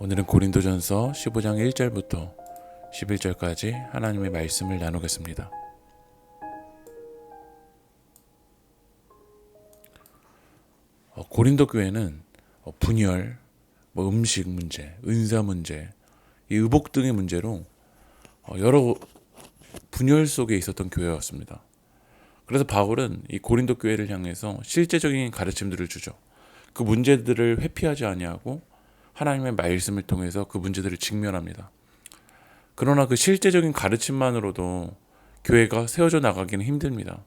오늘은 고린도전서 15장 1절부터 11절까지 하나님의 말씀을 나누겠습니다. 고린도 교회는 분열, 음식 문제, 은사 문제, 이 의복 등의 문제로 여러 분열 속에 있었던 교회였습니다. 그래서 바울은 이 고린도 교회를 향해서 실제적인 가르침들을 주죠. 그 문제들을 회피하지 아니하고 하나님의 말씀을 통해서 그 문제들을 직면합니다. 그러나 그 실제적인 가르침만으로도 교회가 세워져 나가기는 힘듭니다.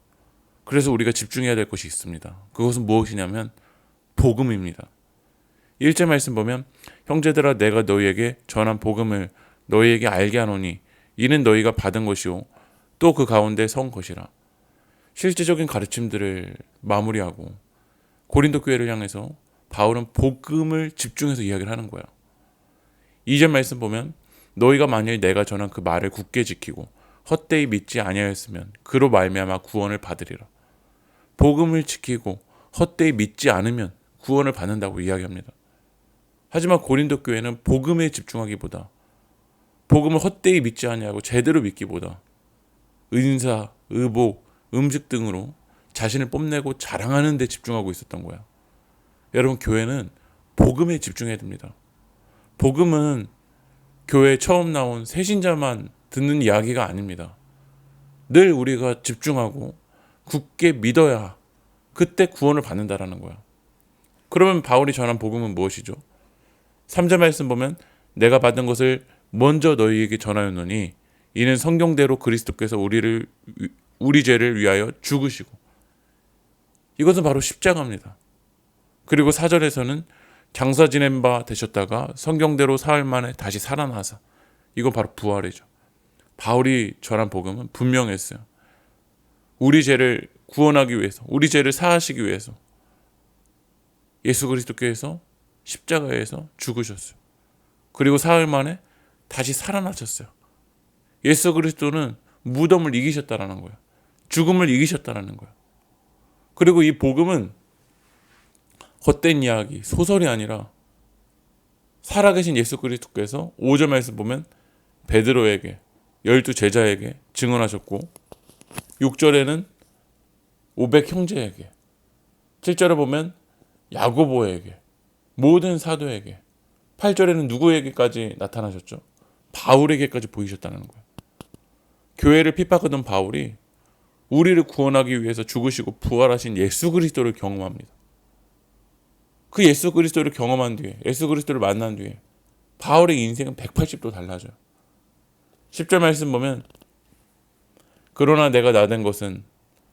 그래서 우리가 집중해야 될 것이 있습니다. 그것은 무엇이냐면 복음입니다. 1절 말씀 보면 형제들아 내가 너희에게 전한 복음을 너희에게 알게 하노니 이는 너희가 받은 것이요 또 그 가운데 선 것이라. 실제적인 가르침들을 마무리하고 고린도 교회를 향해서 바울은 복음을 집중해서 이야기를 하는 거야. 2절 말씀 보면 너희가 만일 내가 전한 그 말을 굳게 지키고 헛되이 믿지 아니하였으면 그로 말미암아 구원을 받으리라. 복음을 지키고 헛되이 믿지 않으면 구원을 받는다고 이야기합니다. 하지만 고린도 교회는 복음에 집중하기보다 복음을 헛되이 믿지 아니하고 제대로 믿기보다 은사, 의복, 음식 등으로 자신을 뽐내고 자랑하는 데 집중하고 있었던 거야. 여러분, 교회는 복음에 집중해야 됩니다. 복음은 교회에 처음 나온 새신자만 듣는 이야기가 아닙니다. 늘 우리가 집중하고 굳게 믿어야 그때 구원을 받는다라는 거야. 그러면 바울이 전한 복음은 무엇이죠? 3절 말씀 보면 내가 받은 것을 먼저 너희에게 전하였노니 이는 성경대로 그리스도께서 우리 죄를 위하여 죽으시고, 이것은 바로 십자가입니다. 그리고 4절에서는 장사 지낸 바 되셨다가 성경대로 사흘 만에 다시 살아나사, 이건 바로 부활이죠. 바울이 전한 복음은 분명했어요. 우리 죄를 구원하기 위해서, 우리 죄를 사하시기 위해서 예수 그리스도께서 십자가에서 죽으셨어요. 그리고 사흘 만에 다시 살아나셨어요. 예수 그리스도는 무덤을 이기셨다라는 거예요. 죽음을 이기셨다라는 거예요. 그리고 이 복음은 헛된 이야기, 소설이 아니라 살아계신 예수 그리스도께서 5절 말씀 보면 베드로에게, 12 제자에게 증언하셨고, 6절에는 500 형제에게, 7절에 보면 야고보에게, 모든 사도에게, 8절에는 누구에게까지 나타나셨죠? 바울에게까지 보이셨다는 거예요. 교회를 핍박하던 바울이 우리를 구원하기 위해서 죽으시고 부활하신 예수 그리스도를 경험합니다. 그 예수 그리스도를 경험한 뒤에, 예수 그리스도를 만난 뒤에 바울의 인생은 180도 달라져요. 10절 말씀 보면 그러나 내가 나된 것은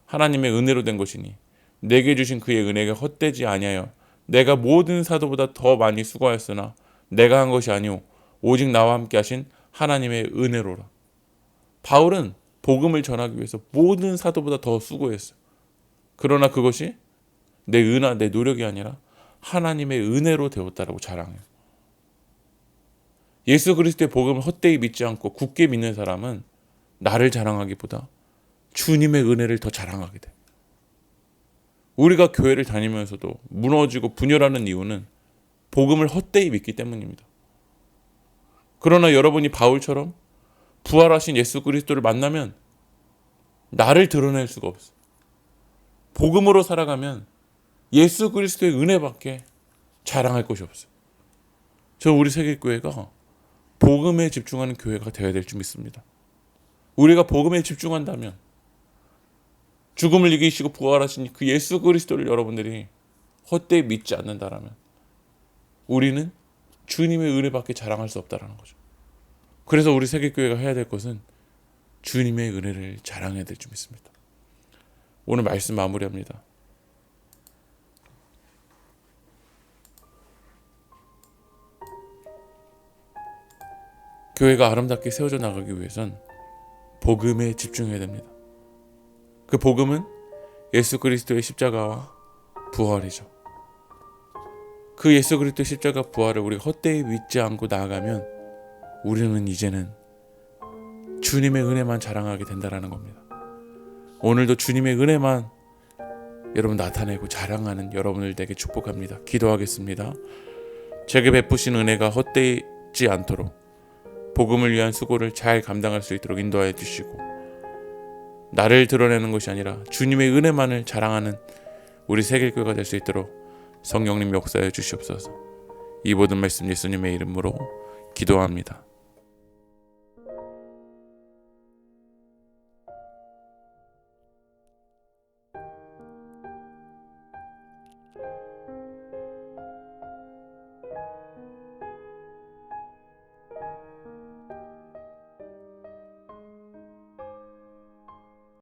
하나님의 은혜로 된 것이니 내게 주신 그의 은혜가 헛되지 아니하여 내가 모든 사도보다 더 많이 수고하였으나 내가 한 것이 아니오 오직 나와 함께 하신 하나님의 은혜로라. 바울은 복음을 전하기 위해서 모든 사도보다 더 수고했어요. 그러나 그것이 내 은하, 내 노력이 아니라 하나님의 은혜로 되었다라고 자랑해요. 예수 그리스도의 복음을 헛되이 믿지 않고 굳게 믿는 사람은 나를 자랑하기보다 주님의 은혜를 더 자랑하게 돼요. 우리가 교회를 다니면서도 무너지고 분열하는 이유는 복음을 헛되이 믿기 때문입니다. 그러나 여러분이 바울처럼 부활하신 예수 그리스도를 만나면 나를 드러낼 수가 없어요. 복음으로 살아가면 예수 그리스도의 은혜밖에 자랑할 것이 없어요. 저 우리 세계교회가 복음에 집중하는 교회가 되어야 될 줄 믿습니다. 우리가 복음에 집중한다면 죽음을 이기시고 부활하신 그 예수 그리스도를 여러분들이 헛되이 믿지 않는다라면 우리는 주님의 은혜밖에 자랑할 수 없다라는 거죠. 그래서 우리 세계교회가 해야 될 것은 주님의 은혜를 자랑해야 될 줄 믿습니다. 오늘 말씀 마무리합니다. 교회가 아름답게 세워져 나가기 위해선 복음에 집중해야 됩니다. 그 복음은 예수 그리스도의 십자가와 부활이죠. 그 예수 그리스도의 십자가 부활을 우리가 헛되이 믿지 않고 나아가면 우리는 이제는 주님의 은혜만 자랑하게 된다는 겁니다. 오늘도 주님의 은혜만 여러분 나타내고 자랑하는 여러분을 되게 축복합니다. 기도하겠습니다. 제게 베푸신 은혜가 헛되이 잊지 않도록 복음을 위한 수고를 잘 감당할 수 있도록 인도하여 주시고, 나를 드러내는 것이 아니라 주님의 은혜만을 자랑하는 우리 세길교회가 될 수 있도록 성령님 역사해 주시옵소서. 이 모든 말씀 예수님의 이름으로 기도합니다.